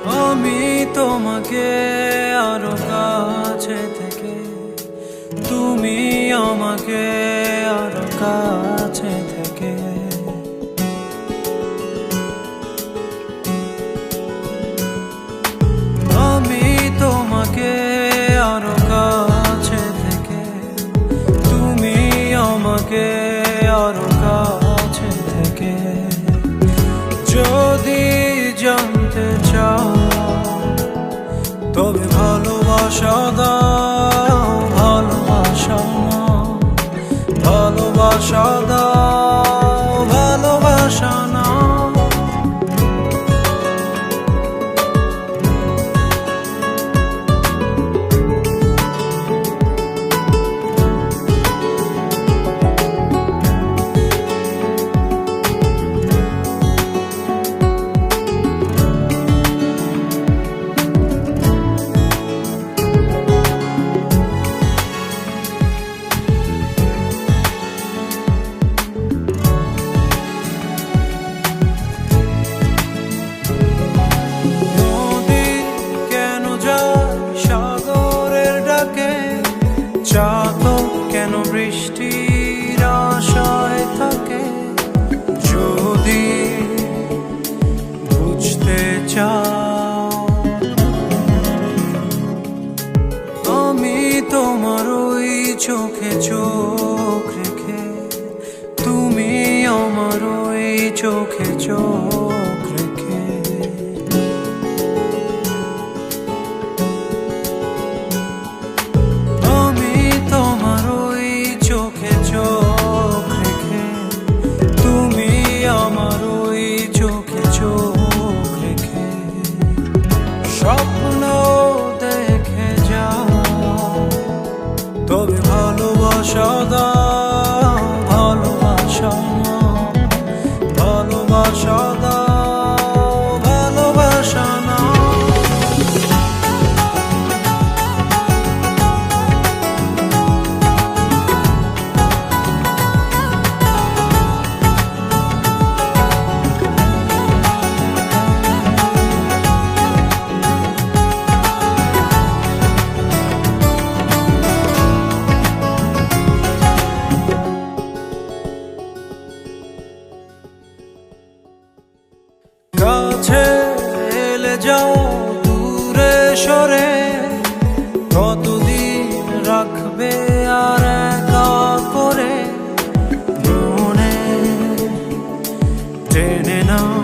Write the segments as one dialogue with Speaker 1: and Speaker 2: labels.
Speaker 1: আমি তোমাকে আরো কাছে থেকে, তুমি আমাকে আরো কাছে থেকে। আমি তোমাকে আরো কাছে থেকে, তুমি আমাকে আরো কাছে থেকে। যদি জানতে চাও তবে ভালোবাসা দাও, ভালোবাসা নাও, ভালোবাসা দাও, ভালোবাসা নাও। চাতক কেন বৃষ্টির আশায় থাকে? যদি বুঝতে চাও, আমি তোমার ওই চোখে চোখ রেখে, তুমি আমার ওই চোখে চোখ রেখে। স্বপ্ন দেখে যাও, তবে ভালোবাসা দাও, ভালোবাসা নাও, ভালোবাসা দাও, ভালোবাসা নাও। কাছে এলে যাও দূরে সরে, কতদিন রাখবে আর একা করে? মনে টেনে নাও,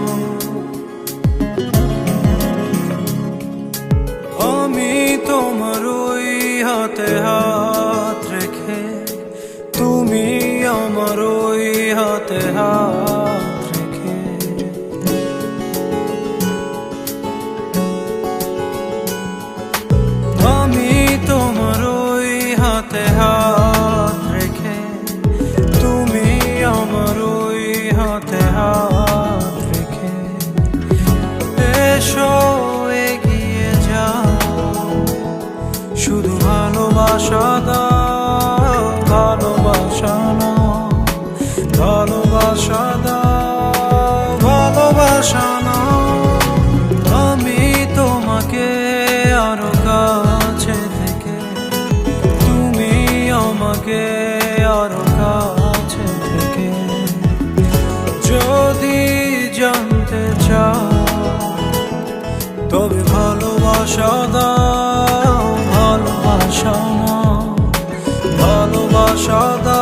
Speaker 1: আমি তোমার ওই হাতে হাত রেখে, তুমি আমার ওই হাতে হাত রেখে। আমি তোমার ওই হাতে হাত রেখে, তুমি আমার ওই হাতে হাত রেখে। এসো এগিয়ে যাও, শুধু ভালোবাসা দাও, ভালোবাসা নাও, ভালোবাসা দাও, ভালোবাসা নাও। আমি তোমাকে আরো কাছে থেকে, তুমি আমাকে আরো কাছে থেকে। যদি জানতে চাও তবে ভালোবাসা দাও, ভালোবাসা নাও, ভালোবাসা দাও।